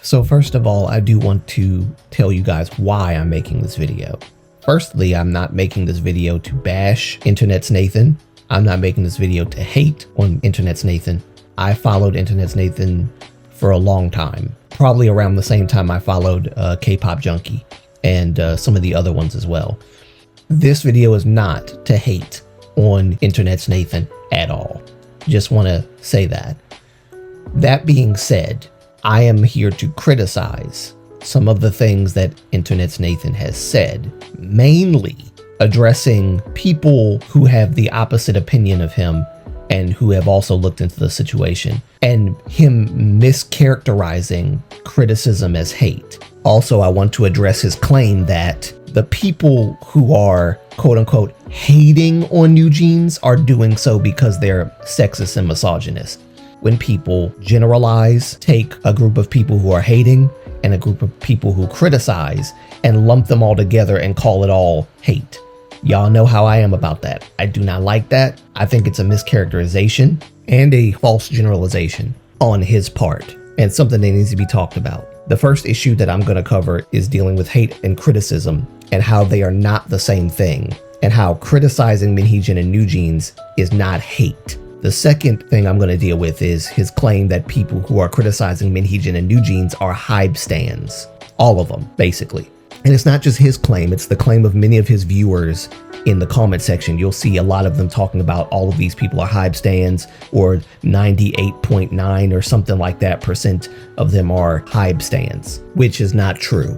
So first of all, I do want to tell you guys why I'm making this video. Firstly, I'm not making this video to bash InternetsNathan. I'm not making this video to hate on InternetsNathan. I followed InternetsNathan for a long time, probably around the same time I followed K-Pop Junkie and some of the other ones as well. This video is not to hate on InternetsNathan at all. Just want to say that. That being said, I am here to criticize some of the things that InternetsNathan has said, mainly addressing people who have the opposite opinion of him and who have also looked into the situation, and him mischaracterizing criticism as hate. Also, I want to address his claim that the people who are quote unquote hating on New Jeans are doing so because they're sexist and misogynist. When people generalize, take a group of people who are hating and a group of people who criticize and lump them all together and call it all hate. Y'all know how I am about that. I do not like that. I think it's a mischaracterization and a false generalization on his part, and something that needs to be talked about. The first issue that I'm going to cover is dealing with hate and criticism and how they are not the same thing, and how criticizing MHJ and New Jeans is not hate. The second thing I'm going to deal with is his claim that people who are criticizing MHJ and New Jeans are Hybe stans. All of them, basically. And it's not just his claim, it's the claim of many of his viewers in the comment section. You'll see a lot of them talking about all of these people are Hybe stans, or 98.9 or something like that % of them are Hybe stans, which is not true.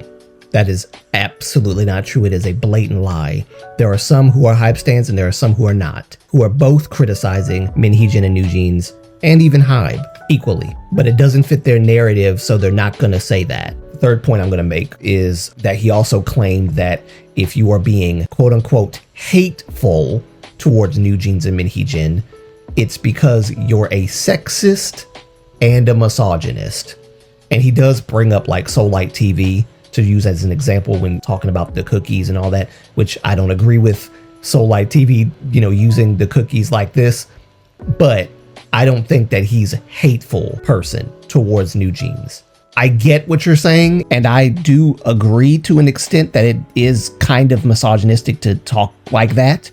That is absolutely not true. It is a blatant lie. There are some who are Hybe stans and there are some who are not, who are both criticizing MHJ and New Jeans and even Hybe equally, but it doesn't fit their narrative, so they're not going to say that. The third point I'm going to make is that he also claimed that if you are being quote unquote hateful towards New Jeans and MHJ, it's because you're a sexist and a misogynist. And he does bring up like Soul Light TV to use as an example when talking about the cookies and all that, which I don't agree with Soul Light TV, using the cookies like this, but I don't think that he's a hateful person towards New Jeans. I get what you're saying, and I do agree to an extent that it is kind of misogynistic to talk like that,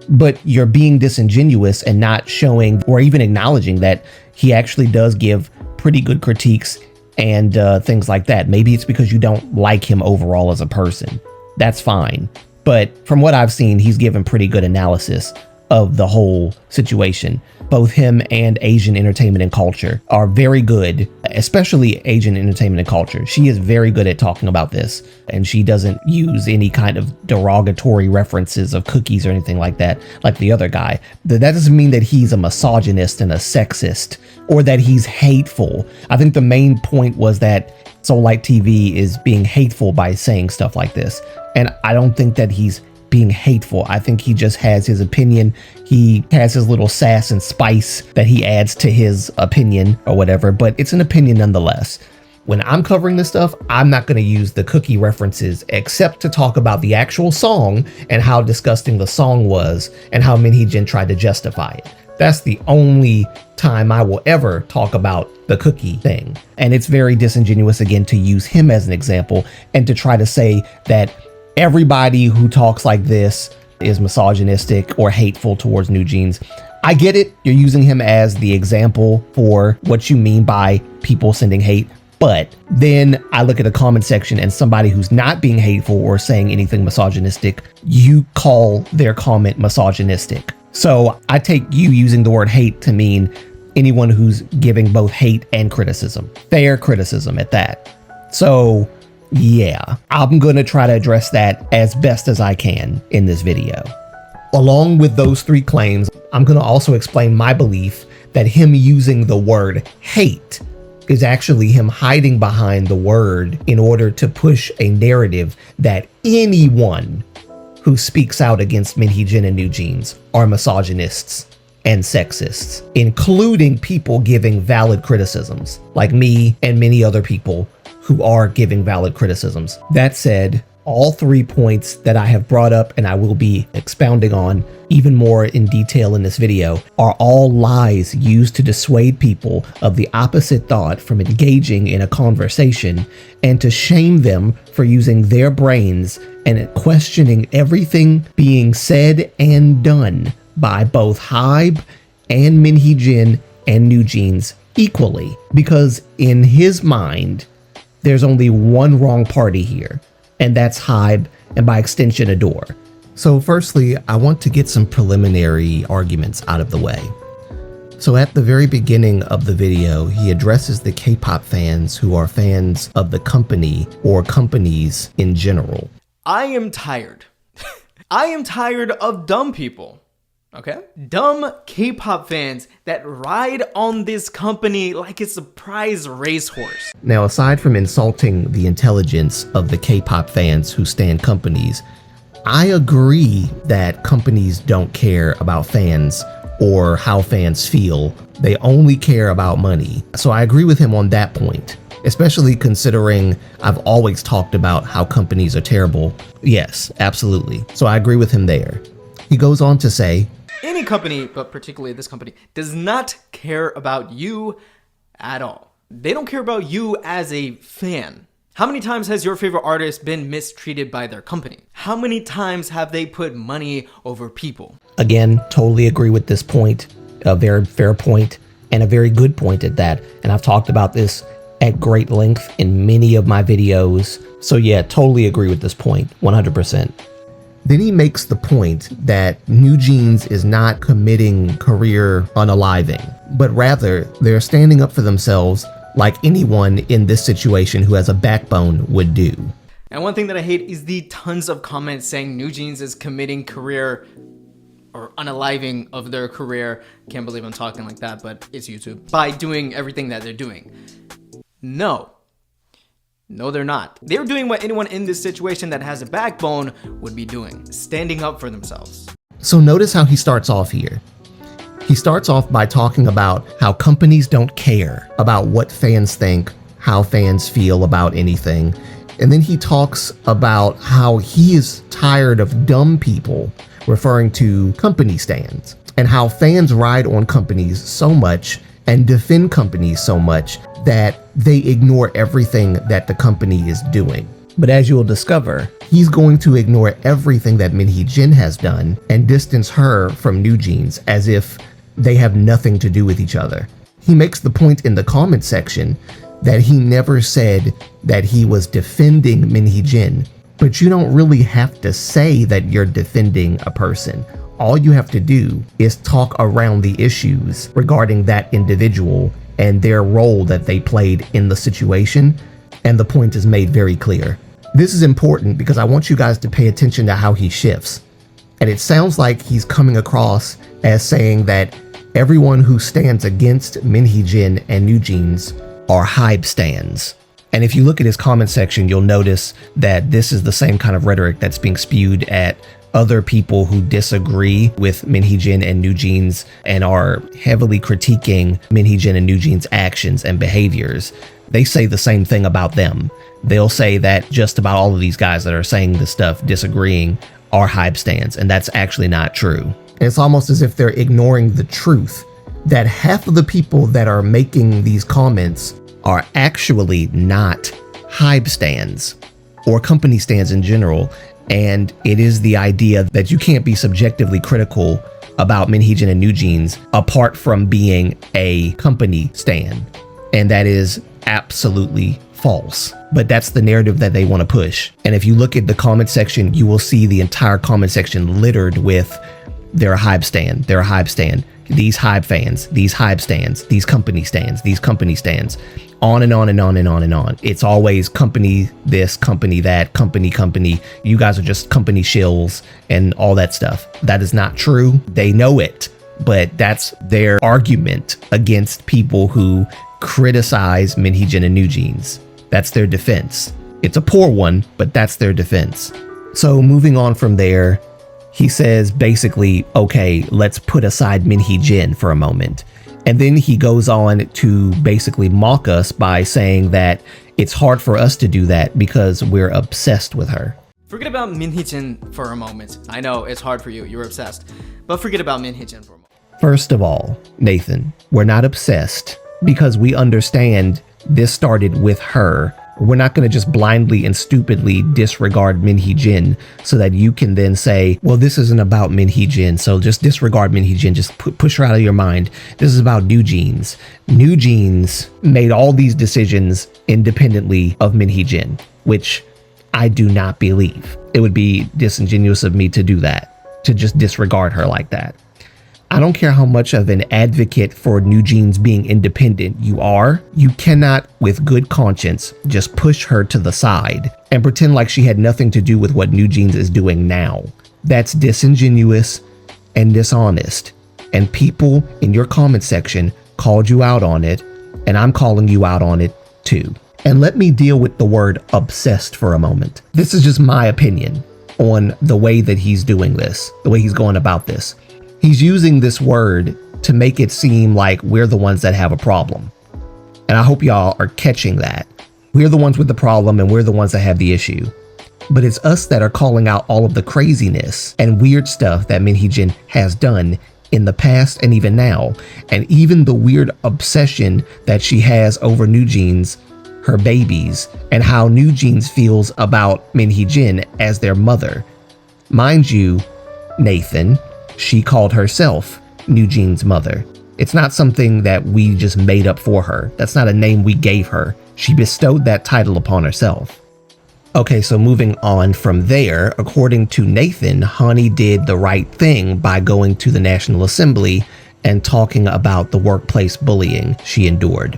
but you're being disingenuous and not showing or even acknowledging that he actually does give pretty good critiques and things like that. Maybe it's because you don't like him overall as a person. That's fine. But from what I've seen, he's given pretty good analysis of the whole situation. Both him and Asian Entertainment and Culture are very good, especially Asian Entertainment and Culture. She is very good at talking about this, and she doesn't use any kind of derogatory references of cookies or anything like that, like the other guy. That doesn't mean that he's a misogynist and a sexist, or that he's hateful. I think the main point was that Soul Light TV is being hateful by saying stuff like this, and I don't think that he's being hateful. I think he just has his opinion. He has his little sass and spice that he adds to his opinion or whatever, but it's an opinion nonetheless. When I'm covering this stuff, I'm not going to use the cookie references except to talk about the actual song and how disgusting the song was and how MHJ tried to justify it. That's the only time I will ever talk about the cookie thing. And it's very disingenuous again to use him as an example and to try to say that everybody who talks like this is misogynistic or hateful towards New Jeans. I get it. You're using him as the example for what you mean by people sending hate. But then I look at the comment section and somebody who's not being hateful or saying anything misogynistic, you call their comment misogynistic. So I take you using the word hate to mean anyone who's giving both hate and criticism, fair criticism at that. So yeah, I'm going to try to address that as best as I can in this video. Along with those three claims, I'm going to also explain my belief that him using the word hate is actually him hiding behind the word in order to push a narrative that anyone who speaks out against MHJ and New Jeans are misogynists and sexists, including people giving valid criticisms like me and many other people who are giving valid criticisms. That said, All 3 points that I have brought up and I will be expounding on even more in detail in this video are all lies used to dissuade people of the opposite thought from engaging in a conversation and to shame them for using their brains and questioning everything being said and done by both Hybe and Minhee Jin and New Jeans equally, because in his mind, there's only one wrong party here, and that's Hybe, and by extension, Adore. So firstly, I want to get some preliminary arguments out of the way. So at the very beginning of the video, he addresses the K-pop fans who are fans of the company or companies in general. I am tired. I am tired of dumb people. Okay? Dumb K-pop fans that ride on this company like it's a prize racehorse. Now, aside from insulting the intelligence of the K-pop fans who stan companies, I agree that companies don't care about fans or how fans feel. They only care about money. So I agree with him on that point, especially considering I've always talked about how companies are terrible. Yes, absolutely. So I agree with him there. He goes on to say, any company, but particularly this company, does not care about you at all. They don't care about you as a fan. How many times has your favorite artist been mistreated by their company? How many times have they put money over people? Again, totally agree with this point. A very fair point and a very good point at that. And I've talked about this at great length in many of my videos. So yeah, totally agree with this point, 100%. Then he makes the point that New Jeans is not committing career unaliving, but rather they're standing up for themselves like anyone in this situation who has a backbone would do. And one thing that I hate is the tons of comments saying New Jeans is committing career or unaliving of their career. Can't believe I'm talking like that, but it's YouTube. By doing everything that they're doing. No, they're not. They're doing what anyone in this situation that has a backbone would be doing, standing up for themselves. So notice how he starts off here. He starts off by talking about how companies don't care about what fans think, how fans feel about anything. And then he talks about how he is tired of dumb people, referring to company stands, and how fans ride on companies so much and defend companies so much that they ignore everything that the company is doing. But as you will discover, he's going to ignore everything that Minhee Jin has done and distance her from New Jeans as if they have nothing to do with each other. He makes the point in the comment section that he never said that he was defending Minhee Jin, but you don't really have to say that you're defending a person. All you have to do is talk around the issues regarding that individual and their role that they played in the situation, and the point is made very clear. This is important because I want you guys to pay attention to how he shifts. And it sounds like he's coming across as saying that everyone who stands against Minhee Jin and New Jeans are Hybe stans. And if you look at his comment section, you'll notice that this is the same kind of rhetoric that's being spewed at other people who disagree with Minhee Jin and New Jeans and are heavily critiquing Minhee Jin and New Jeans' actions and behaviors. They say the same thing about them. They'll say that just about all of these guys that are saying this stuff, disagreeing, are Hybe stans, and that's actually not true. And it's almost as if they're ignoring the truth that half of the people that are making these comments are actually not Hybe stans or company stans in general. And it is the idea that you can't be subjectively critical about Minhee Jin and New Jeans apart from being a company stan. And that is absolutely false. But that's the narrative that they want to push. And if you look at the comment section, you will see the entire comment section littered with they're a Hybe stan, they're a Hybe stan, these Hybe fans, these Hybe stans, these company stans, these company stans, on and on and on and on and on. It's always company this, company that, company. You guys are just company shills and all that stuff. That is not true. They know it, but that's their argument against people who criticize Minhee Jin and New Jeans. That's their defense. It's a poor one, but that's their defense. So moving on from there, he says basically, okay, let's put aside Minhee Jin for a moment. And then he goes on to basically mock us by saying that it's hard for us to do that because we're obsessed with her. Forget about Minhee-jin for a moment. I know it's hard for you, you're obsessed. But forget about Minhee-jin for a moment. First of all, Nathan, we're not obsessed because we understand this started with her. We're not going to just blindly and stupidly disregard Minhee-jin so that you can then say, well, this isn't about Minhee-jin, so just disregard Minhee-jin, just push her out of your mind. This is about New Jeans. New Jeans made all these decisions independently of Minhee-jin, which I do not believe. It would be disingenuous of me to do that, to just disregard her like that. I don't care how much of an advocate for New Jeans being independent you are, you cannot, with good conscience, just push her to the side and pretend like she had nothing to do with what New Jeans is doing now. That's disingenuous and dishonest. And people in your comment section called you out on it, and I'm calling you out on it too. And let me deal with the word obsessed for a moment. This is just my opinion on the way that he's doing this, the way he's going about this. He's using this word to make it seem like we're the ones that have a problem. And I hope y'all are catching that. We're the ones with the problem and we're the ones that have the issue. But it's us that are calling out all of the craziness and weird stuff that Minhee-jin has done in the past and even now. And even the weird obsession that she has over New Jeans, her babies, and how New Jeans feels about Minhee-jin as their mother. Mind you, Nathan, she called herself New Jeans' mother. It's not something that we just made up for her. That's not a name we gave her. She bestowed that title upon herself. Okay, so moving on from there, according to Nathen, Hani did the right thing by going to the National Assembly and talking about the workplace bullying she endured.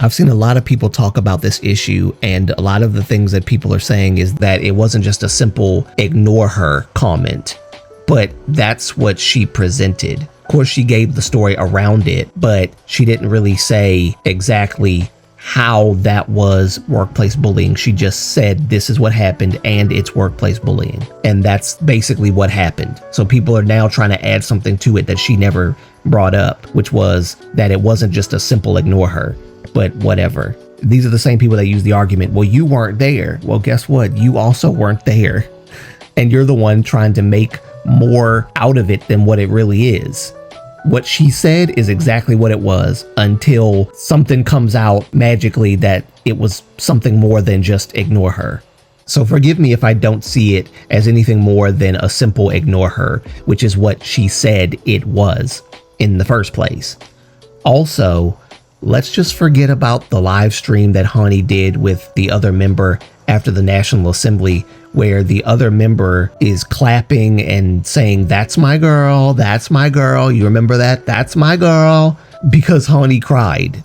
I've seen a lot of people talk about this issue, and a lot of the things that people are saying is that it wasn't just a simple ignore her comment. But that's what she presented. Of course, she gave the story around it, but she didn't really say exactly how that was workplace bullying. She just said this is what happened and it's workplace bullying. And that's basically what happened. So people are now trying to add something to it that she never brought up, which was that it wasn't just a simple ignore her, but whatever. These are the same people that use the argument, well, you weren't there. Well, guess what? You also weren't there. And you're the one trying to make more out of it than what it really is. What she said is exactly what it was until something comes out magically that it was something more than just ignore her. So forgive me if I don't see it as anything more than a simple ignore her, which is what she said it was in the first place. Also, let's just forget about the live stream that Hani did with the other member after the National Assembly, where the other member is clapping and saying, that's my girl, that's my girl. You remember that? That's my girl, because Hani cried.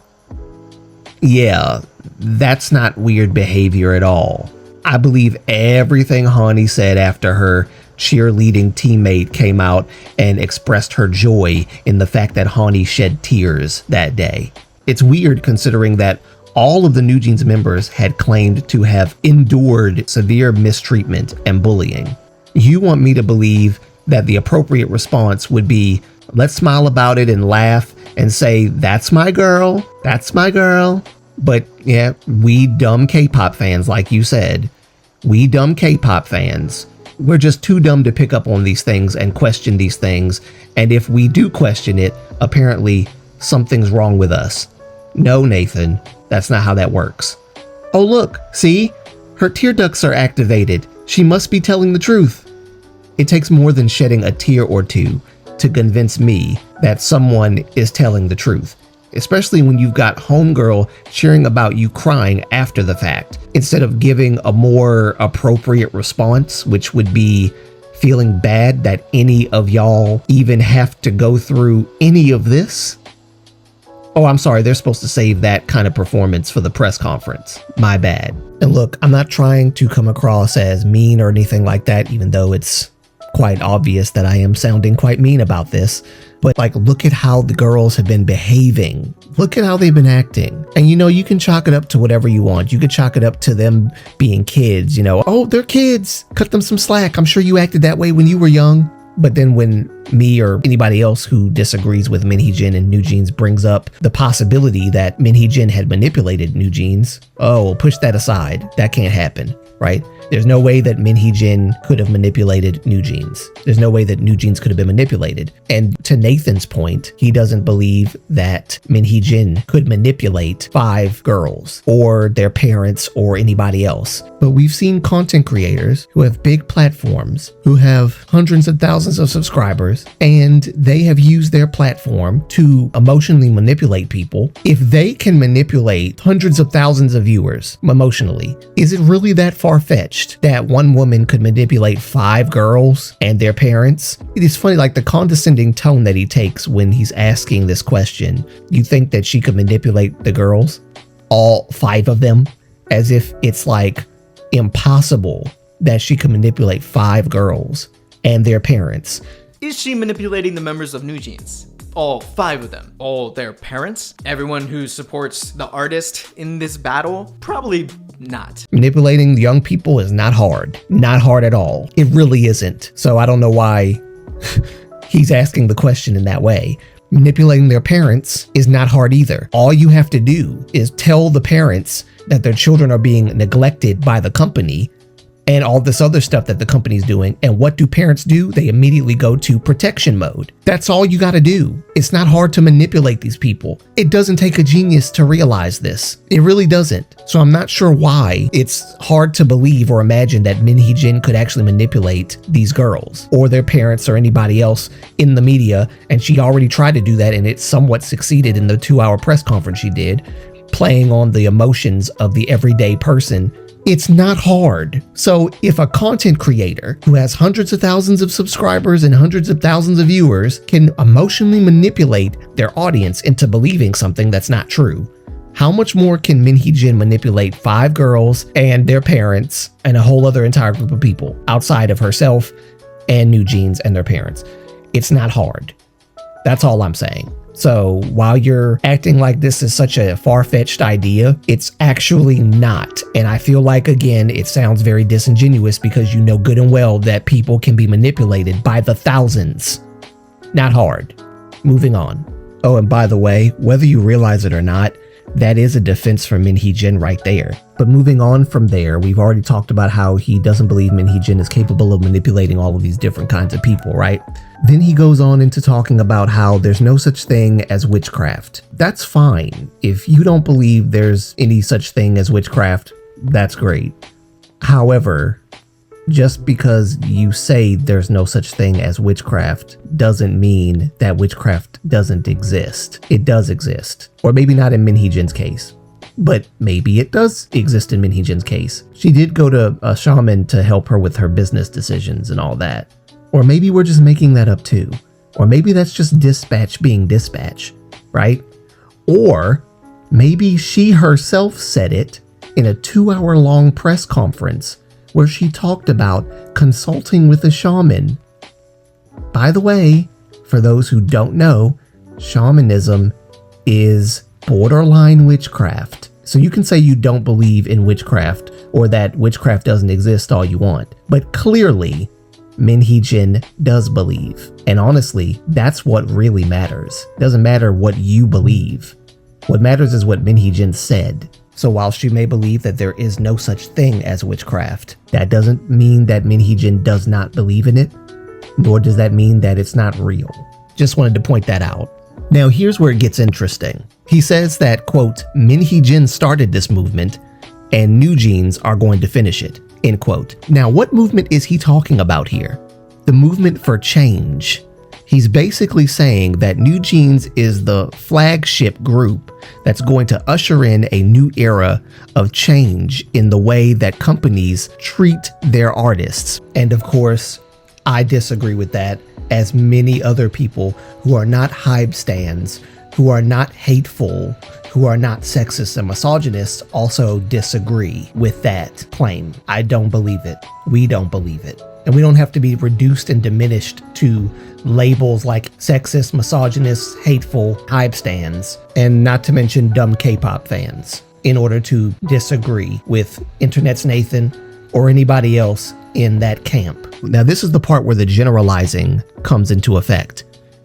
Yeah, that's not weird behavior at all. I believe everything Hani said after her cheerleading teammate came out and expressed her joy in the fact that Hani shed tears that day. It's weird considering that all of the New Jeans members had claimed to have endured severe mistreatment and bullying. You want me to believe that the appropriate response would be, let's smile about it and laugh and say, that's my girl, that's my girl. But yeah, we dumb K-pop fans, like you said, we dumb K-pop fans, we're just too dumb to pick up on these things and question these things. And if we do question it, apparently something's wrong with us. No, Nathen, that's not how that works. Oh, look, see? Her tear ducts are activated. She must be telling the truth. It takes more than shedding a tear or two to convince me that someone is telling the truth, especially when you've got homegirl cheering about you crying after the fact, instead of giving a more appropriate response, which would be feeling bad that any of y'all even have to go through any of this. Oh, I'm sorry, they're supposed to save that kind of performance for the press conference. My bad. And look, I'm not trying to come across as mean or anything like that, even though it's quite obvious that I am sounding quite mean about this. But like, look at how the girls have been behaving. Look at how they've been acting. And you know, you can chalk it up to whatever you want. You could chalk it up to them being kids, you know, oh, they're kids. Cut them some slack. I'm sure you acted that way when you were young. But then when me or anybody else who disagrees with Minhee-jin and New Jeans brings up the possibility that Minhee-jin had manipulated New Jeans, oh, push that aside. That can't happen. right? There's no way that Minhee Jin could have manipulated New Jeans. There's no way that New Jeans could have been manipulated. And to Nathan's point, he doesn't believe that Minhee Jin could manipulate 5 girls or their parents or anybody else. But we've seen content creators who have big platforms, who have hundreds of thousands of subscribers, and they have used their platform to emotionally manipulate people. If they can manipulate hundreds of thousands of viewers emotionally, is it really that far-fetched that one woman could manipulate 5 girls and their parents? It is funny, like the condescending tone that he takes when he's asking this question. You think that she could manipulate the girls, all 5 of them, as if it's like impossible that she could manipulate 5 girls and their parents. Is she manipulating the members of New Jeans? All 5 of them? All their parents? Everyone who supports the artist in this battle? Probably not. Manipulating young people is not hard. Not hard at all. It really isn't. So I don't know why he's asking the question in that way. Manipulating their parents is not hard either. All you have to do is tell the parents that their children are being neglected by the company and all this other stuff that the company's doing. And what do parents do? They immediately go to protection mode. That's all you got to do. It's not hard to manipulate these people. It doesn't take a genius to realize this. It really doesn't. So I'm not sure why it's hard to believe or imagine that Minhee Jin could actually manipulate these girls or their parents or anybody else in the media. And she already tried to do that, and it somewhat succeeded in the 2-hour press conference she did, playing on the emotions of the everyday person. It's not hard. So if a content creator who has hundreds of thousands of subscribers and hundreds of thousands of viewers can emotionally manipulate their audience into believing something that's not true, how much more can Minhee Jin manipulate 5 girls and their parents and a whole other entire group of people outside of herself and New Jeans and their parents? It's not hard. That's all I'm saying. So while you're acting like this is such a far-fetched idea, it's actually not. And I feel like, again, it sounds very disingenuous because you know good and well that people can be manipulated by the thousands. Not hard. Moving on. Oh, and by the way, whether you realize it or not, that is a defense for Minhee Jin right there. But moving on from there, we've already talked about how he doesn't believe Minhee Jin is capable of manipulating all of these different kinds of people, right? Then he goes on into talking about how there's no such thing as witchcraft. That's fine. If you don't believe there's any such thing as witchcraft, that's great. However, just because you say there's no such thing as witchcraft doesn't mean that witchcraft doesn't exist. It does exist. Or maybe not in Minhee Jin's case, but maybe it does exist in Minhee Jin's case. She did go to a shaman to help her with her business decisions and all that. Or maybe we're just making that up too. Or maybe that's just dispatch being dispatch, right? Or maybe she herself said it in a 2-hour-long press conference where she talked about consulting with a shaman. By the way, for those who don't know, shamanism is borderline witchcraft. So you can say you don't believe in witchcraft or that witchcraft doesn't exist all you want. But clearly, Minhee Jin does believe. And honestly, that's what really matters. It doesn't matter what you believe. What matters is what Minhee Jin said. So while she may believe that there is no such thing as witchcraft, that doesn't mean that Minhee Jin does not believe in it, nor does that mean that it's not real. Just wanted to point that out. Now here's where it gets interesting. He says that, quote, Minhee Jin started this movement and New Jeans are going to finish it, end quote. Now what movement is he talking about here? The movement for change. He's basically saying that New Jeans is the flagship group that's going to usher in a new era of change in the way that companies treat their artists. And of course, I disagree with that, as many other people who are not hype stands, who are not hateful, who are not sexist and misogynist also disagree with that claim. I don't believe it. We don't believe it. And we don't have to be reduced and diminished to labels like sexist, misogynist, hateful, hype stands, and not to mention dumb K-pop fans, in order to disagree with InternetsNathan or anybody else in that camp. Now, this is the part where the generalizing comes into effect.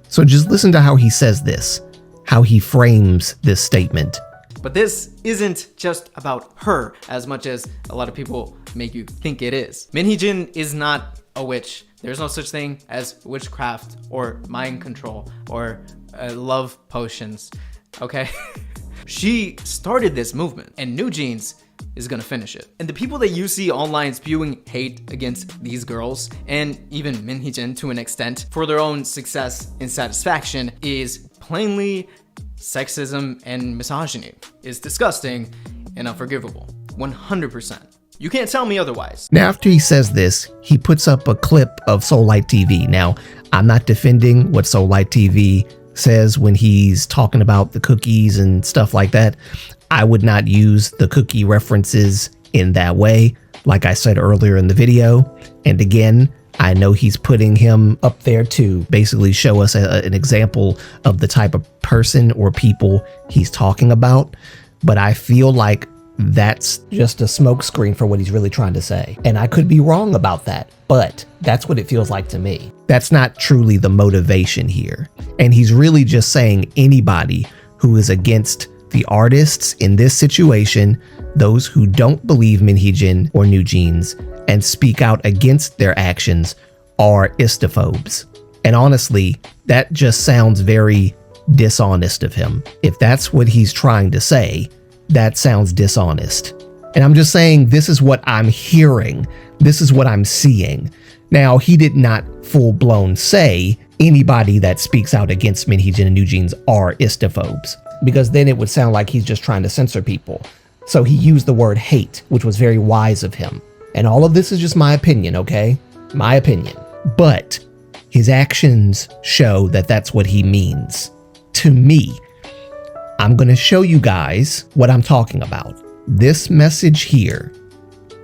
So just listen to how he says this, how he frames this statement. But this isn't just about her as much as a lot of people make you think it is. Min is not a witch. There's no such thing as witchcraft or mind control or love potions, okay? She started this movement, and NewJeans is gonna finish it. And the people that you see online spewing hate against these girls, and even Min to an extent, for their own success and satisfaction, is plainly sexism and misogyny. It's disgusting and unforgivable, 100%. You can't tell me otherwise. Now, after he says this, he puts up a clip of Soullight TV. Now, I'm not defending what Soullight TV says when he's talking about the cookies and stuff like that. I would not use the cookie references in that way, like I said earlier in the video. And again, I know he's putting him up there to basically show us an example of the type of person or people he's talking about. But I feel like that's just a smokescreen for what he's really trying to say. And I could be wrong about that, but that's what it feels like to me. That's not truly the motivation here. And he's really just saying anybody who is against the artists in this situation, those who don't believe Min or NewJeans and speak out against their actions, are istophobes. And honestly, that just sounds very dishonest of him. If that's what he's trying to say, that sounds dishonest. And I'm just saying, this is what I'm hearing. This is what I'm seeing. Now, he did not full-blown say anybody that speaks out against Min and NewJeans are istophobes, because then it would sound like he's just trying to censor people. So he used the word hate, which was very wise of him. And all of this is just my opinion, okay? My opinion. But his actions show that that's what he means. To me, I'm going to show you guys what I'm talking about. This message here,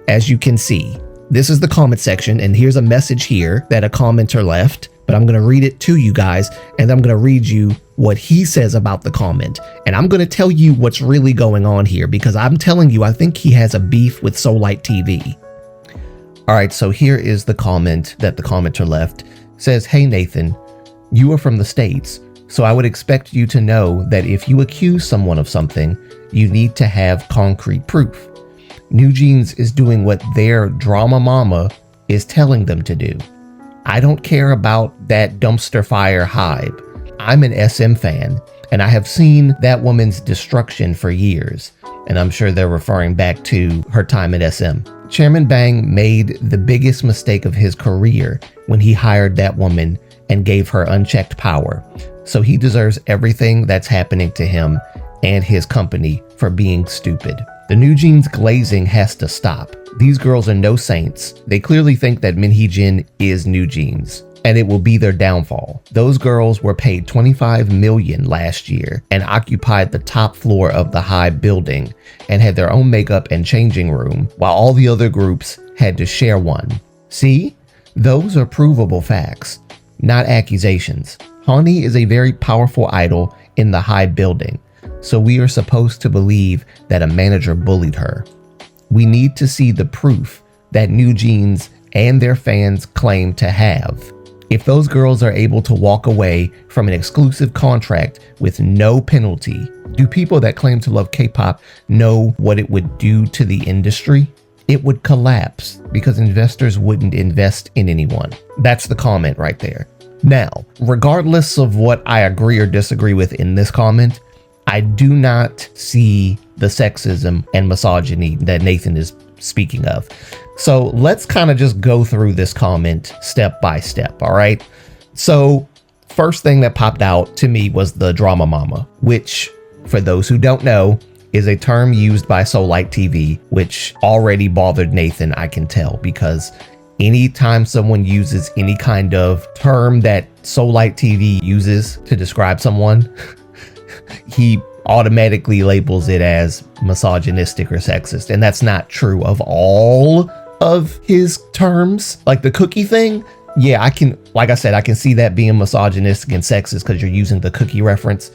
as you can see, this is the comment section, and here's a message here that a commenter left, but I'm going to read it to you guys, and I'm going to read you what he says about the comment. And I'm going to tell you what's really going on here, because I'm telling you, I think he has a beef with Soullight TV. All right, so here is the comment that the commenter left. It says, "Hey Nathan, you are from the States, so I would expect you to know that if you accuse someone of something, you need to have concrete proof. NewJeans is doing what their drama mama is telling them to do. I don't care about that dumpster fire hype. I'm an SM fan, and I have seen that woman's destruction for years." And I'm sure they're referring back to her time at SM. "Chairman Bang made the biggest mistake of his career when he hired that woman and gave her unchecked power. So he deserves everything that's happening to him and his company for being stupid. The NewJeans glazing has to stop. These girls are no saints. They clearly think that Min is NewJeans, and it will be their downfall. Those girls were paid $25 million last year and occupied the top floor of the high building and had their own makeup and changing room, while all the other groups had to share one. See? Those are provable facts, not accusations. Honey is a very powerful idol in the high building, so we are supposed to believe that a manager bullied her. We need to see the proof that NewJeans and their fans claim to have. If those girls are able to walk away from an exclusive contract with no penalty, do people that claim to love K-pop know what it would do to the industry? It would collapse because investors wouldn't invest in anyone." That's the comment right there. Now, regardless of what I agree or disagree with in this comment, I do not see the sexism and misogyny that Nathan is speaking of. So let's kind of just go through this comment step by step, all right? So first thing that popped out to me was the drama mama, which, for those who don't know, is a term used by Soullight TV, which already bothered Nathan, I can tell, because anytime someone uses any kind of term that Soullight TV uses to describe someone, he automatically labels it as misogynistic or sexist. And that's not true of all of his terms. Like the cookie thing, yeah, like I said, I can see that being misogynistic and sexist because you're using the cookie reference.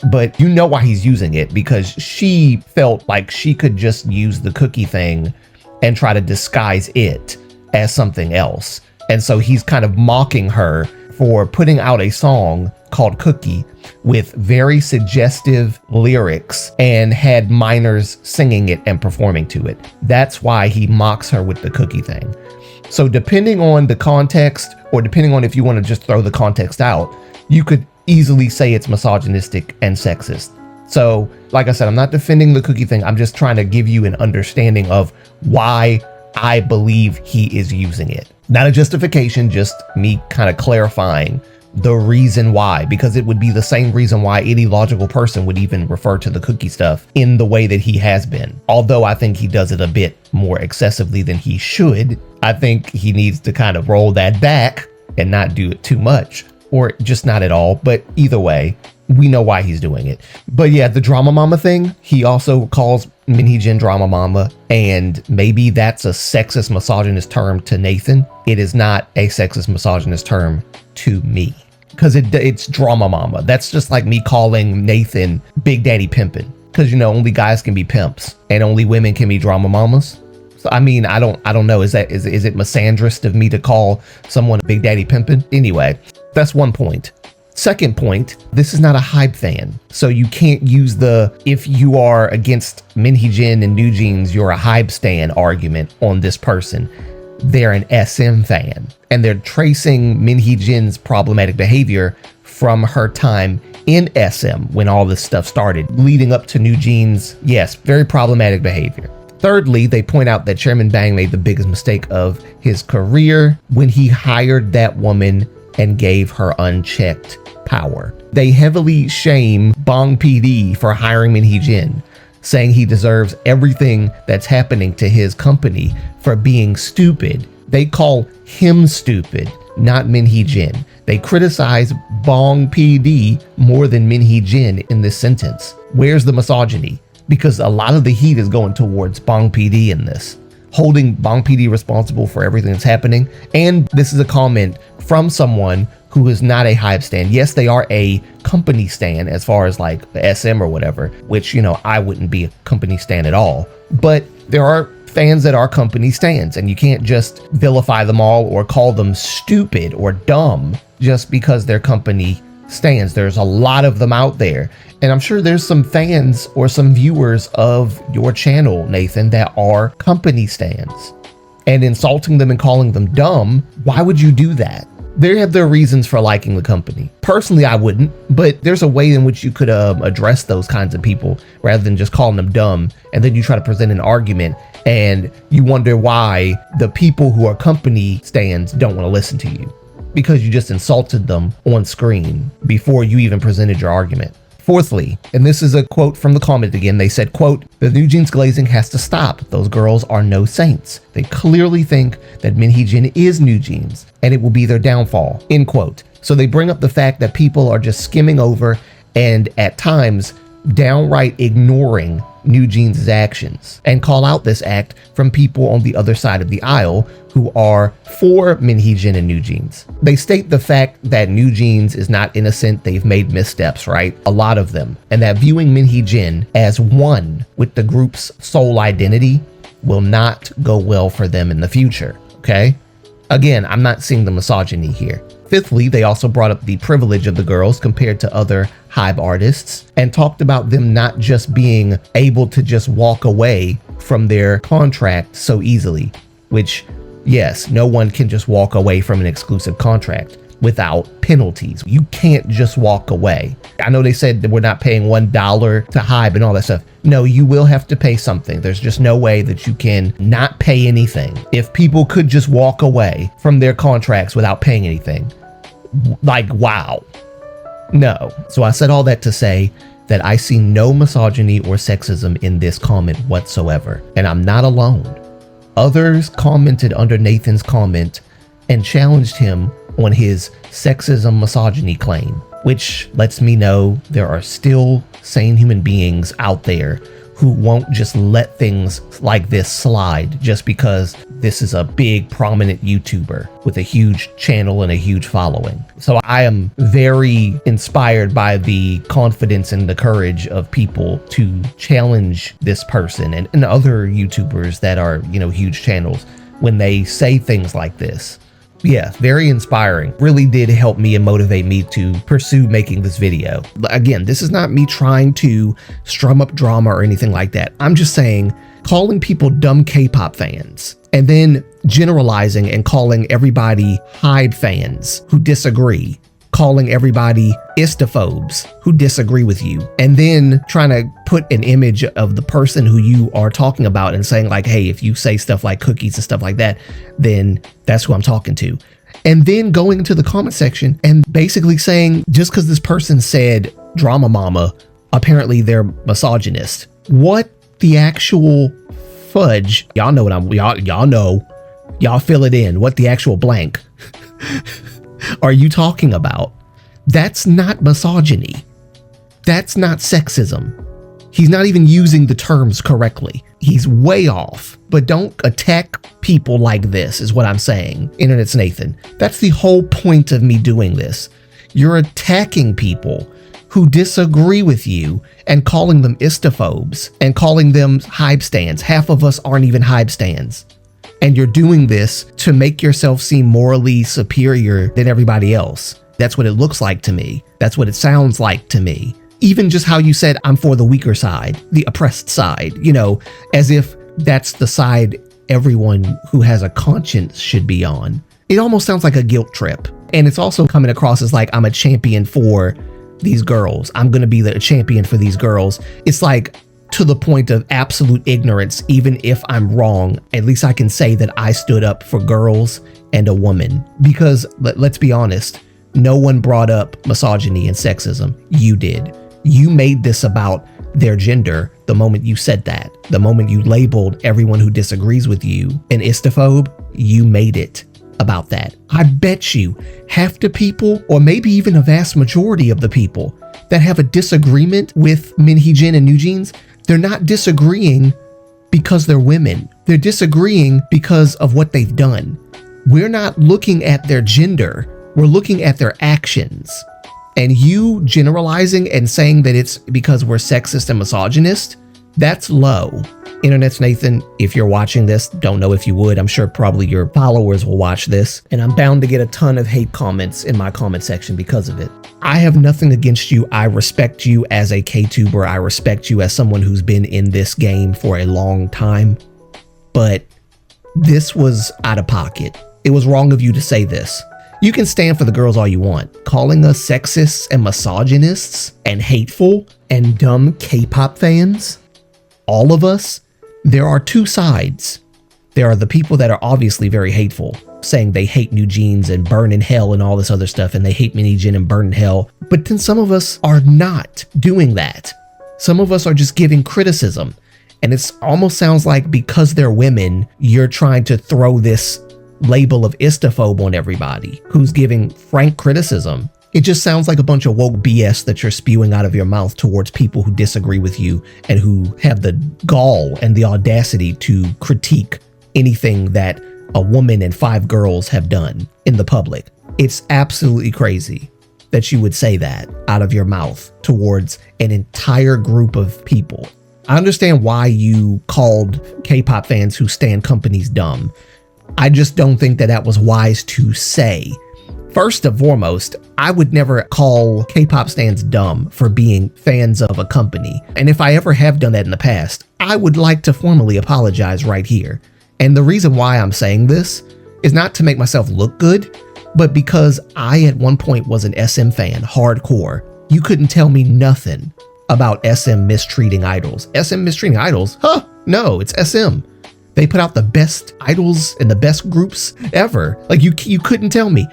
But you know why he's using it, because she felt like she could just use the cookie thing and try to disguise it as something else. And so he's kind of mocking her for putting out a song called Cookie with very suggestive lyrics and had minors singing it and performing to it. That's why he mocks her with the cookie thing. So depending on the context, or depending on if you want to just throw the context out, you could easily say it's misogynistic and sexist. So like I said, I'm not defending the cookie thing. I'm just trying to give you an understanding of why I believe he is using it. Not a justification, just me kind of clarifying the reason why, because it would be the same reason why any logical person would even refer to the cookie stuff in the way that he has been. Although I think he does it a bit more excessively than he should. I think he needs to kind of roll that back and not do it too much, or just not at all. But either way, we know why he's doing it. But yeah, the drama mama thing, he also calls MHJ drama mama, and maybe that's a sexist misogynist term to Nathen. It is not a sexist misogynist term to me, because it's drama mama. That's just like me calling Nathen Big Daddy Pimpin', because you know only guys can be pimps and only women can be drama mamas. So I mean, I don't know. Is it misandrist of me to call someone Big Daddy Pimpin'? Anyway, that's one point. Second point, this is not a hype fan. So you can't use the, if you are against MHJ and New Jeans, you're a hype stan argument on this person. They're an SM fan, and they're tracing MHJ's problematic behavior from her time in SM when all this stuff started, leading up to New Jeans. Yes, very problematic behavior. Thirdly, they point out that Chairman Bang made the biggest mistake of his career when he hired that woman and gave her unchecked power. They heavily shame Bong PD for hiring MHJ, saying he deserves everything that's happening to his company for being stupid. They call him stupid, not MHJ. They criticize Bong PD more than MHJ in this sentence. Where's the misogyny? Because a lot of the heat is going towards Bong PD in this, holding Bong PD responsible for everything that's happening. And this is a comment from someone who is not a hype stan. Yes, they are a company stan as far as like the SM or whatever, which, you know, I wouldn't be a company stan at all. But there are fans that are company stans, and you can't just vilify them all or call them stupid or dumb just because they're company stans. There's a lot of them out there. And I'm sure there's some fans or some viewers of your channel, Nathen, that are company stans. And insulting them and calling them dumb, why would you do that? They have their reasons for liking the company. Personally, I wouldn't, but there's a way in which you could address those kinds of people rather than just calling them dumb. And then you try to present an argument and you wonder why the people who are company stans don't want to listen to you, because you just insulted them on screen before you even presented your argument. Fourthly, and this is a quote from the comment again, they said, quote, "The New Jeans glazing has to stop. Those girls are no saints. They clearly think that MHJ is New Jeans and it will be their downfall," end quote. So they bring up the fact that people are just skimming over and at times downright ignoring New Jeans' actions, and call out this act from people on the other side of the aisle who are for MHJ and New Jeans. They state the fact that New Jeans is not innocent. They've made missteps, right? A lot of them. And that viewing MHJ as one with the group's sole identity will not go well for them in the future, okay? Again, I'm not seeing the misogyny here. Fifthly, they also brought up the privilege of the girls compared to other hype artists and talked about them not just being able to just walk away from their contract so easily, which, yes, no one can just walk away from an exclusive contract without penalties. You can't just walk away. I know they said that we're not paying $1 to hype and all that stuff. No, you will have to pay something. There's just no way that you can not pay anything. If people could just walk away from their contracts without paying anything, like, wow. No. So I said all that to say that I see no misogyny or sexism in this comment whatsoever, and I'm not alone. Others commented under Nathen's comment and challenged him on his sexism misogyny claim, which lets me know there are still sane human beings out there who won't just let things like this slide just because this is a big prominent YouTuber with a huge channel and a huge following. So I am very inspired by the confidence and the courage of people to challenge this person and other YouTubers that are, you know, huge channels when they say things like this. Yeah, very inspiring. Really did help me and motivate me to pursue making this video. Again, this is not me trying to strum up drama or anything like that. I'm just saying, calling people dumb K-pop fans and then generalizing and calling everybody Hybe fans who disagree, calling everybody istophobes who disagree with you, and then trying to put an image of the person who you are talking about and saying like, hey, if you say stuff like cookies and stuff like that, then that's who I'm talking to. And then going into the comment section and basically saying, just because this person said drama mama, apparently they're misogynist. What the actual fudge? Y'all know what y'all know. Y'all fill it in. What the actual blank are you talking about? That's not misogyny. That's not sexism. He's not even using the terms correctly. He's way off. But don't attack people like this is what I'm saying. InternetsNathan. That's the whole point of me doing this. You're attacking people who disagree with you and calling them istophobes and calling them Hybe stans. Half of us aren't even Hybe stans. And you're doing this to make yourself seem morally superior than everybody else. That's what it looks like to me. That's what it sounds like to me. Even just how you said, I'm for the weaker side, the oppressed side, you know, as if that's the side everyone who has a conscience should be on. It almost sounds like a guilt trip. And it's also coming across as like, I'm a champion for these girls. I'm going to be the champion for these girls. It's like, to the point of absolute ignorance. Even if I'm wrong, at least I can say that I stood up for girls and a woman. Because let's be honest, no one brought up misogyny and sexism. You did. You made this about their gender the moment you said that. The moment you labeled everyone who disagrees with you an istophobe, you made it about that. I bet you half the people, or maybe even a vast majority of the people that have a disagreement with MHJ and NJ, they're not disagreeing because they're women. They're disagreeing because of what they've done. We're not looking at their gender. We're looking at their actions. And you generalizing and saying that it's because we're sexist and misogynist, that's low. InternetsNathan, if you're watching this, don't know if you would. I'm sure probably your followers will watch this. And I'm bound to get a ton of hate comments in my comment section because of it. I have nothing against you. I respect you as a K-tuber. I respect you as someone who's been in this game for a long time. But this was out of pocket. It was wrong of you to say this. You can stand for the girls all you want. Calling us sexists and misogynists and hateful and dumb K-pop fans, all of us, there are two sides. There are the people that are obviously very hateful, saying they hate NJ and burn in hell and all this other stuff, and they hate MHJ and burn in hell. But then some of us are not doing that. Some of us are just giving criticism. And it almost sounds like because they're women, you're trying to throw this label of istophobe on everybody who's giving frank criticism. It just sounds like a bunch of woke BS that you're spewing out of your mouth towards people who disagree with you and who have the gall and the audacity to critique anything that a woman and 5 girls have done in the public. It's absolutely crazy that you would say that out of your mouth towards an entire group of people. I understand why you called K-pop fans who stan companies dumb. I just don't think that that was wise to say. First and foremost, I would never call K-pop stans dumb for being fans of a company. And if I ever have done that in the past, I would like to formally apologize right here. And the reason why I'm saying this is not to make myself look good, but because I at one point was an SM fan, hardcore. You couldn't tell me nothing about SM mistreating idols. SM mistreating idols? Huh? No, it's SM. They put out the best idols and the best groups ever. Like you couldn't tell me.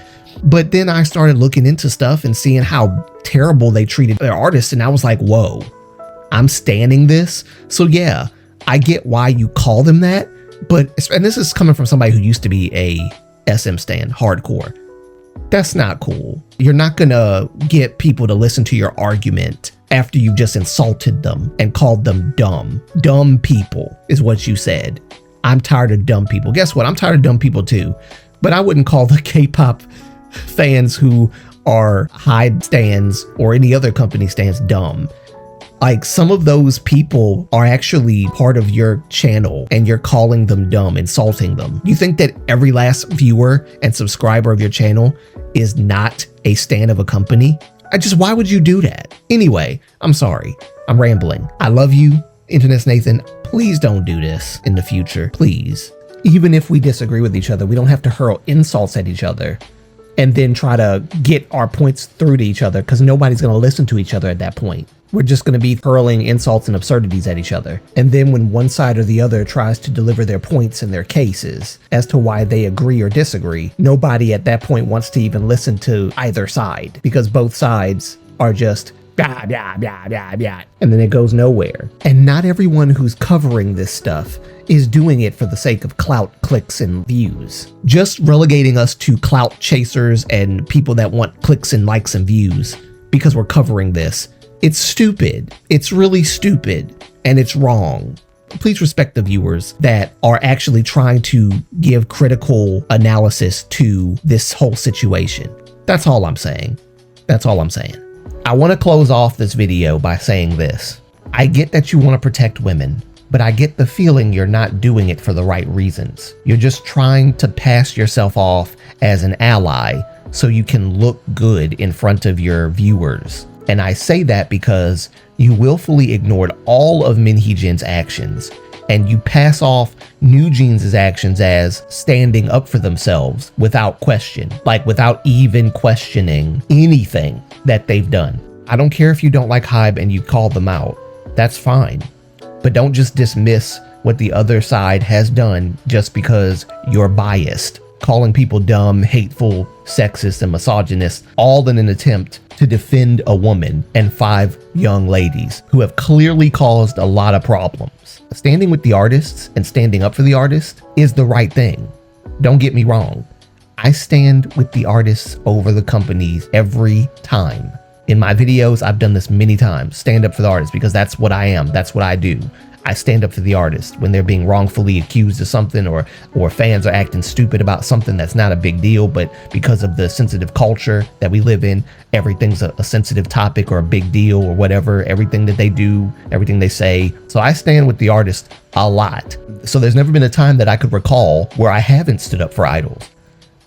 But then I started looking into stuff and seeing how terrible they treated their artists. And I was like, whoa, I'm standing this. So yeah, I get why you call them that. And this is coming from somebody who used to be a SM stan, hardcore. That's not cool. You're not gonna get people to listen to your argument after you just insulted them and called them dumb. Dumb people is what you said. I'm tired of dumb people. Guess what? I'm tired of dumb people too. But I wouldn't call the K-pop fans who are Hybe stans or any other company stans dumb. Like, some of those people are actually part of your channel and you're calling them dumb, insulting them. You think that every last viewer and subscriber of your channel is not a stan of a company? Why would you do that? Anyway, I'm sorry. I'm rambling. I love you, InternetsNathan. Please don't do this in the future. Please. Even if we disagree with each other, we don't have to hurl insults at each other and then try to get our points through to each other, because nobody's going to listen to each other at that point. We're just going to be hurling insults and absurdities at each other. And then when one side or the other tries to deliver their points and their cases as to why they agree or disagree, nobody at that point wants to even listen to either side, because both sides are just blah, blah, blah, blah, blah, and then it goes nowhere. And not everyone who's covering this stuff is doing it for the sake of clout, clicks, and views. Just relegating us to clout chasers and people that want clicks and likes and views because we're covering this, it's stupid. It's really stupid, and it's wrong. Please respect the viewers that are actually trying to give critical analysis to this whole situation. That's all I'm saying. That's all I'm saying. I want to close off this video by saying this. I get that you want to protect women, but I get the feeling you're not doing it for the right reasons. You're just trying to pass yourself off as an ally so you can look good in front of your viewers. And I say that because you willfully ignored all of MHJ's actions, and you pass off NewJeans' actions as standing up for themselves without question, like without even questioning anything that they've done. I don't care if you don't like Hybe and you call them out. That's fine. But don't just dismiss what the other side has done just because you're biased. Calling people dumb, hateful, sexist, and misogynist, all in an attempt to defend a woman and 5 young ladies who have clearly caused a lot of problems. Standing with the artists and standing up for the artists is the right thing. Don't get me wrong. I stand with the artists over the companies every time. In my videos, I've done this many times. Stand up for the artists, because that's what I am. That's what I do. I stand up for the artists when they're being wrongfully accused of something, or fans are acting stupid about something that's not a big deal, but because of the sensitive culture that we live in, everything's a sensitive topic or a big deal or whatever. Everything that they do, everything they say. So I stand with the artists a lot. So there's never been a time that I could recall where I haven't stood up for idols.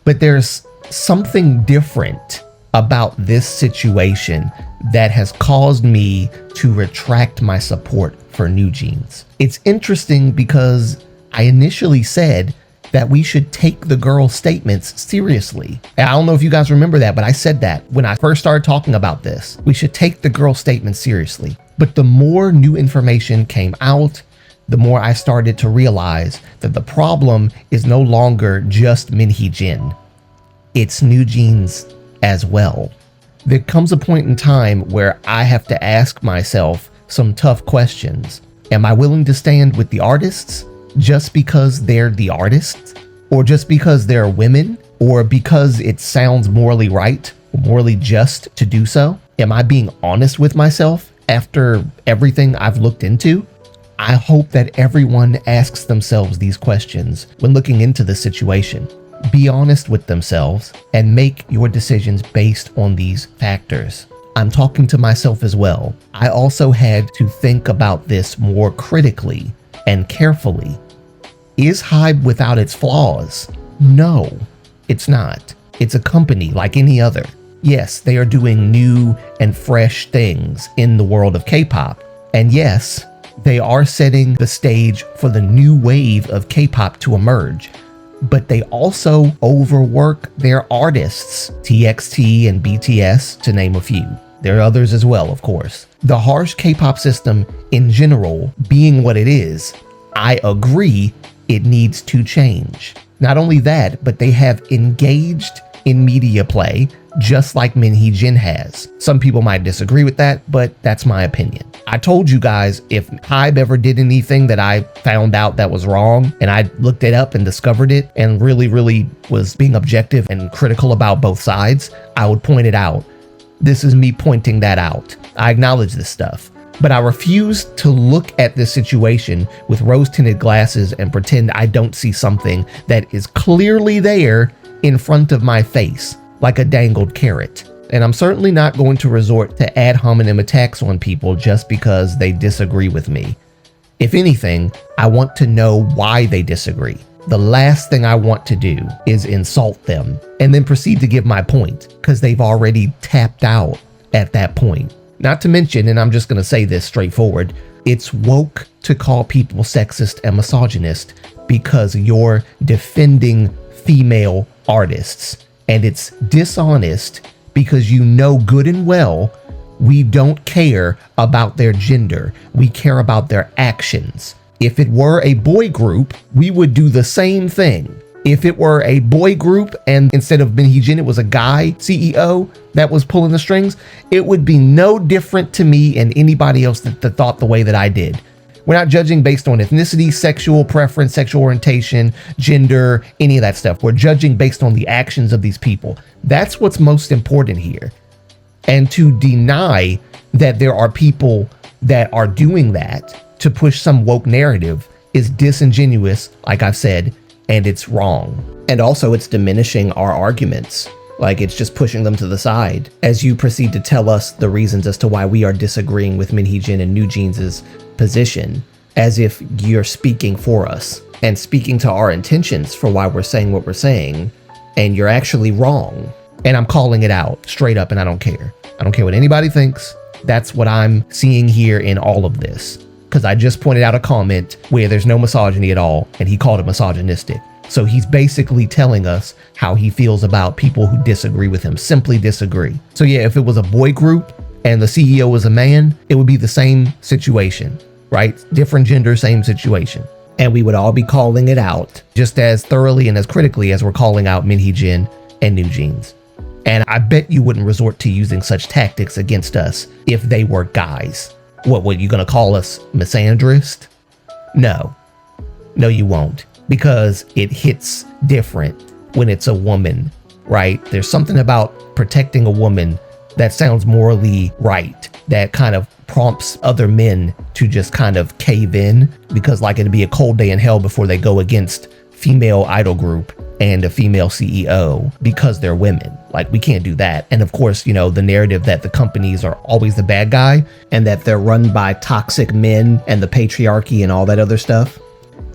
But there's something different about this situation that has caused me to retract my support for NewJeans. It's interesting because I initially said that we should take the girl's statements seriously. And I don't know if you guys remember that, but I said that when I first started talking about this. We should take the girl's statements seriously. But the more new information came out, the more I started to realize that the problem is no longer just MHJ. It's NewJeans as well. There comes a point in time where I have to ask myself some tough questions. Am I willing to stand with the artists just because they're the artists? Or just because they're women? Or because it sounds morally right, or morally just to do so? Am I being honest with myself after everything I've looked into? I hope that everyone asks themselves these questions when looking into the situation. Be honest with themselves and make your decisions based on these factors. I'm talking to myself as well. I also had to think about this more critically and carefully. Is Hybe without its flaws? No, it's not. It's a company like any other. Yes, they are doing new and fresh things in the world of K-pop. And yes, they are setting the stage for the new wave of K-pop to emerge. But they also overwork their artists, TXT and BTS, to name a few. There are others as well, of course. The harsh K-pop system in general being what it is, I agree it needs to change. Not only that, but they have engaged in media play just like MHJ has. Some people might disagree with that, but that's my opinion. I told you guys, if Hybe ever did anything that I found out that was wrong and I looked it up and discovered it and really was being objective and critical about both sides, I would point it out. This is me pointing that out. I acknowledge this stuff, but I refuse to look at this situation with rose-tinted glasses and pretend I don't see something that is clearly there in front of my face, like a dangled carrot. And I'm certainly not going to resort to ad hominem attacks on people just because they disagree with me. If anything, I want to know why they disagree. The last thing I want to do is insult them and then proceed to give my point, because they've already tapped out at that point. Not to mention, and I'm just going to say this straightforward, it's woke to call people sexist and misogynist because you're defending female artists. And it's dishonest because you know good and well we don't care about their gender. We care about their actions. If it were a boy group, we would do the same thing. If it were a boy group and instead of MHJ NJ, it was a guy CEO that was pulling the strings, it would be no different to me and anybody else that thought the way that I did. We're not judging based on ethnicity, sexual preference, sexual orientation, gender, any of that stuff. We're judging based on the actions of these people. That's what's most important here. And to deny that there are people that are doing that to push some woke narrative is disingenuous, like I've said, and it's wrong. And also it's diminishing our arguments. Like it's just pushing them to the side as you proceed to tell us the reasons as to why we are disagreeing with MHJ NJ and New Jeans' position, as if you're speaking for us and speaking to our intentions for why we're saying what we're saying, and you're actually wrong. And I'm calling it out straight up, and I don't care. I don't care what anybody thinks. That's what I'm seeing here in all of this. Because I just pointed out a comment where there's no misogyny at all, and he called it misogynistic. So he's basically telling us how he feels about people who disagree with him, simply disagree. So yeah, if it was a boy group and the CEO was a man, it would be the same situation, right? Different gender, same situation. And we would all be calling it out just as thoroughly and as critically as we're calling out MHJ NJ and New Jeans. And I bet you wouldn't resort to using such tactics against us if they were guys. What you gonna call us misandrist? No, you won't, because it hits different when it's a woman, right? There's something about protecting a woman that sounds morally right, that kind of prompts other men to just kind of cave in, because like it'd be a cold day in hell before they go against female idol group and a female CEO because they're women. Like we can't do that. And of course, you know, the narrative that the companies are always the bad guy and that they're run by toxic men and the patriarchy and all that other stuff.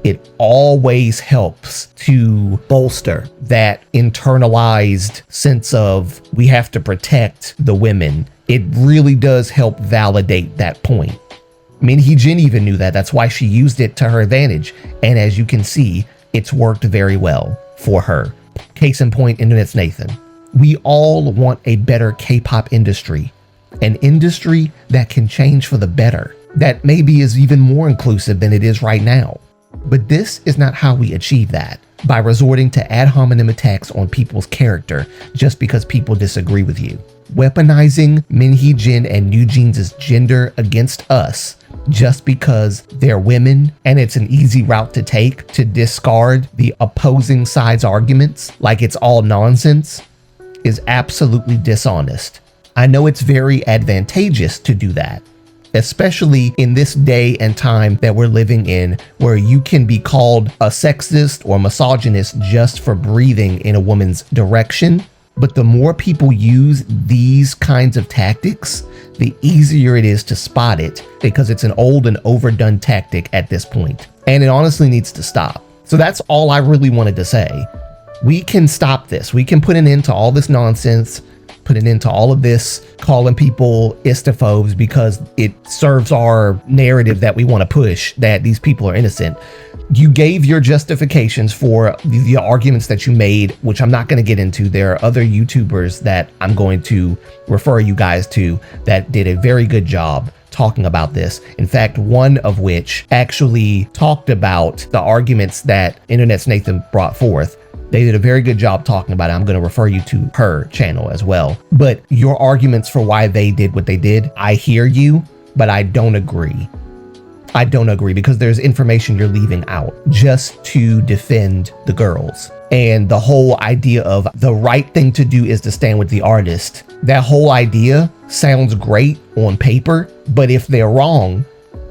It always helps to bolster that internalized sense of we have to protect the women. It really does help validate that point. MHJ NJ even knew that. That's why she used it to her advantage. And as you can see, it's worked very well for her. Case in point, InternetsNathan. We all want a better K-pop industry, an industry that can change for the better, that maybe is even more inclusive than it is right now. But this is not how we achieve that, by resorting to ad hominem attacks on people's character just because people disagree with you. Weaponizing MHJ NJ and New Jeans' gender against us just because they're women, and it's an easy route to take to discard the opposing side's arguments like it's all nonsense, is absolutely dishonest. I know it's very advantageous to do that, especially in this day and time that we're living in, where you can be called a sexist or misogynist just for breathing in a woman's direction. But the more people use these kinds of tactics, the easier it is to spot it, because it's an old and overdone tactic at this point. And it honestly needs to stop. So that's all I really wanted to say. We can stop this. We can put an end to all this nonsense, put an end to all of this calling people istophobes because it serves our narrative that we want to push, that these people are innocent. You gave your justifications for the arguments that you made, which I'm not going to get into. There are other YouTubers that I'm going to refer you guys to that did a very good job talking about this. In fact, one of which actually talked about the arguments that InternetsNathan brought forth. They did a very good job talking about it. I'm going to refer you to her channel as well. But your arguments for why they did what they did, I hear you, but I don't agree. I don't agree, because there's information you're leaving out just to defend the girls. And the whole idea of the right thing to do is to stand with the artist. That whole idea sounds great on paper, but if they're wrong,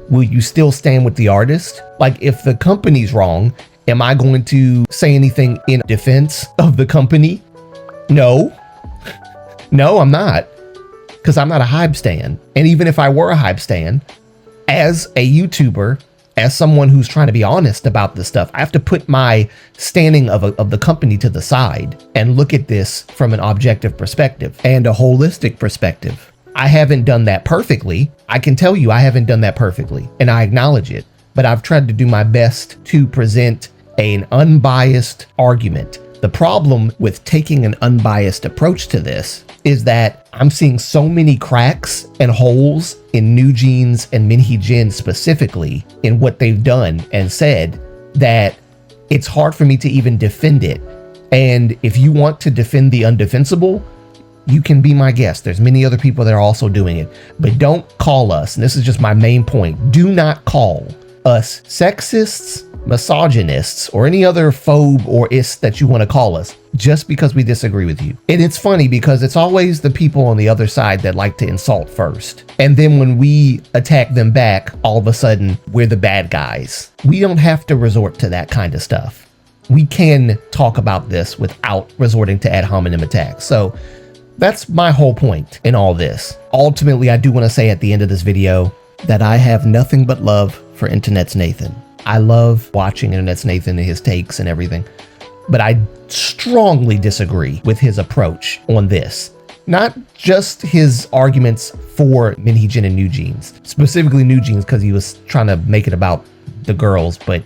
will you still stand with the artist? Like if the company's wrong, am I going to say anything in defense of the company? No. No, I'm not. Because I'm not a Hybe stan. And even if I were a Hybe stan, as a YouTuber, as someone who's trying to be honest about this stuff, I have to put my standing of the company to the side and look at this from an objective perspective and a holistic perspective. I haven't done that perfectly. I can tell you I haven't done that perfectly, and I acknowledge it. But I've tried to do my best to present an unbiased argument. The problem with taking an unbiased approach to this is that I'm seeing so many cracks and holes in NewJeans and MHJ specifically in what they've done and said that it's hard for me to even defend it. And if you want to defend the undefensible, you can be my guest. There's many other people that are also doing it, but don't call us, and this is just my main point, do not call us sexists, misogynists, or any other phobe or ist that you want to call us just because we disagree with you. And it's funny because it's always the people on the other side that like to insult first. And then when we attack them back, all of a sudden we're the bad guys. We don't have to resort to that kind of stuff. We can talk about this without resorting to ad hominem attacks. So that's my whole point in all this. Ultimately, I do want to say at the end of this video that I have nothing but love for InternetsNathan. I love watching InternetsNathan and his takes and everything, but I strongly disagree with his approach on this. Not just his arguments for MHJ and NewJeans, specifically NewJeans because he was trying to make it about the girls, but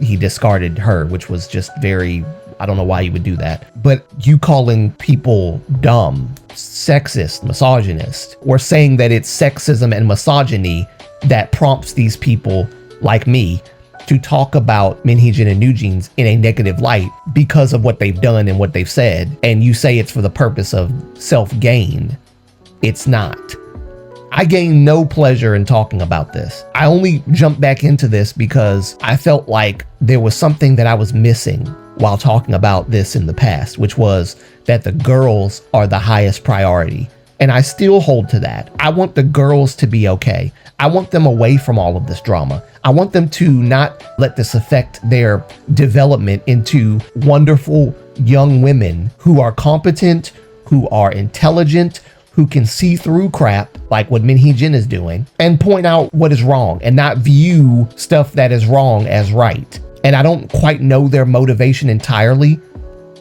he discarded her, which was just very, I don't know why you would do that. But you calling people dumb, sexist, misogynist, or saying that it's sexism and misogyny that prompts these people like me to talk about MHJ and NewJeans in a negative light because of what they've done and what they've said, and you say it's for the purpose of self-gain. It's not. I gain no pleasure in talking about this. I only jumped back into this because I felt like there was something that I was missing while talking about this in the past, which was that the girls are the highest priority. And I still hold to that. I want the girls to be okay. I want them away from all of this drama. I want them to not let this affect their development into wonderful young women who are competent, who are intelligent, who can see through crap like what MHJ is doing and point out what is wrong and not view stuff that is wrong as right. And I don't quite know their motivation entirely,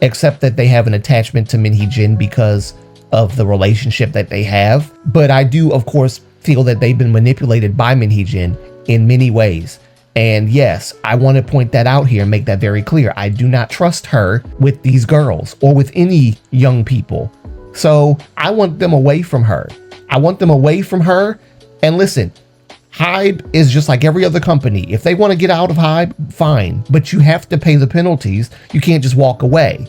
except that they have an attachment to MHJ because of the relationship that they have. But I do, of course, feel that they've been manipulated by MHJ in many ways. And yes, I want to point that out here and make that very clear. I do not trust her with these girls or with any young people. So I want them away from her. I want them away from her. And listen, Hybe is just like every other company. If they want to get out of Hybe, fine. But you have to pay the penalties. You can't just walk away.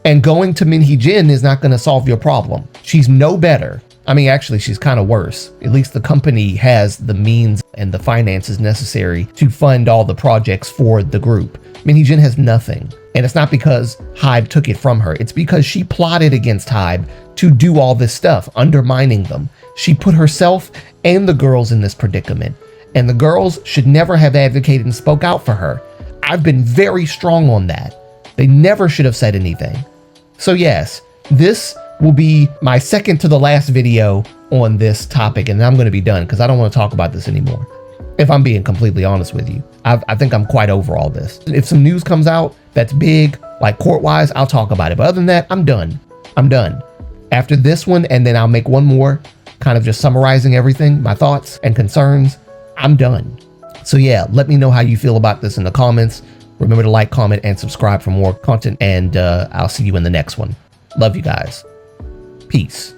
And going to MHJ is not going to solve your problem. She's no better. I mean, actually, she's kind of worse. At least the company has the means and the finances necessary to fund all the projects for the group. MHJ has nothing. And it's not because Hybe took it from her. It's because she plotted against Hybe to do all this stuff, undermining them. She put herself and the girls in this predicament. And the girls should never have advocated and spoke out for her. I've been very strong on that. They never should have said anything. So yes, this will be my second to the last video on this topic, and then I'm going to be done because I don't want to talk about this anymore. If I'm being completely honest with you, I think I'm quite over all this. If some news comes out that's big, like court-wise, I'll talk about it. But other than that, I'm done. I'm done. After this one, and then I'll make one more, kind of just summarizing everything, my thoughts and concerns, I'm done. So yeah, let me know how you feel about this in the comments. Remember to like, comment, and subscribe for more content, and I'll see you in the next one. Love you guys. Peace.